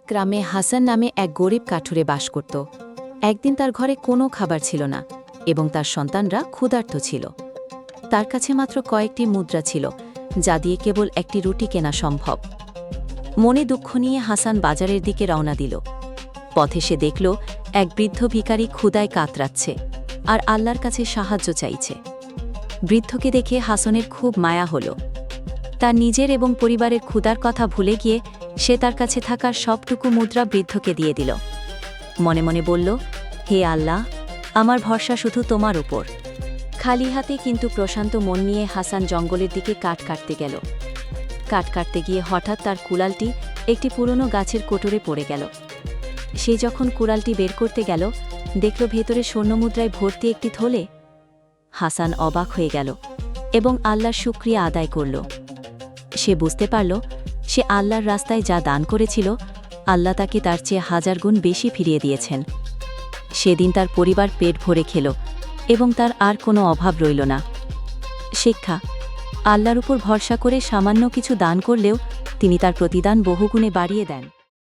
গ্রামে হাসান নামে এক গরিব কাঠুরে বাস করত। একদিন তার ঘরে কোনো খাবার ছিল না এবং তার সন্তানরা ক্ষুধার্ত ছিল। তার কাছে মাত্র কয়েকটি মুদ্রা ছিল, যা দিয়ে কেবল একটি রুটি কেনা সম্ভব। মনে দুঃখ নিয়ে হাসান বাজারের দিকে রওনা দিল। পথে সে দেখল এক বৃদ্ধ ভিখারি ক্ষুধায় কাতরাচ্ছে আর আল্লাহর কাছে সাহায্য চাইছে। বৃদ্ধকে দেখে হাসানের খুব মায়া হল। তার নিজের এবং পরিবারের ক্ষুধার কথা ভুলে গিয়ে সে তার কাছে থাকার সবটুকু মুদ্রা বৃদ্ধকে দিয়ে দিল। মনে মনে বলল, হে আল্লাহ, আমার ভরসা শুধু তোমার উপর। খালি হাতে কিন্তু প্রশান্ত মন নিয়ে হাসান জঙ্গলের দিকে কাঠ কাটতে গেল। কাঠ কাটতে গিয়ে হঠাৎ তার কুড়ালটি একটি পুরনো গাছের কোটরে পড়ে গেল। সে যখন কুড়ালটি বের করতে গেল, দেখল ভেতরে স্বর্ণমুদ্রায় ভর্তি একটি থলে। হাসান অবাক হয়ে গেল এবং আল্লাহর শুকরিয়া আদায় করল। সে বুঝতে পারল, সে আল্লাহর রাস্তায় যা দান করেছিল, আল্লাহ তাকে তার চেয়ে 1000 গুণ বেশি ফিরিয়ে দিয়েছেন। সেদিন তার পরিবার পেট ভরে খেল এবং তার আর কোনো অভাব রইল না। শিক্ষা: আল্লাহর উপর ভরসা করে সামান্য কিছু দান করলেও তিনি তার প্রতিদান বহুগুণে বাড়িয়ে দেন।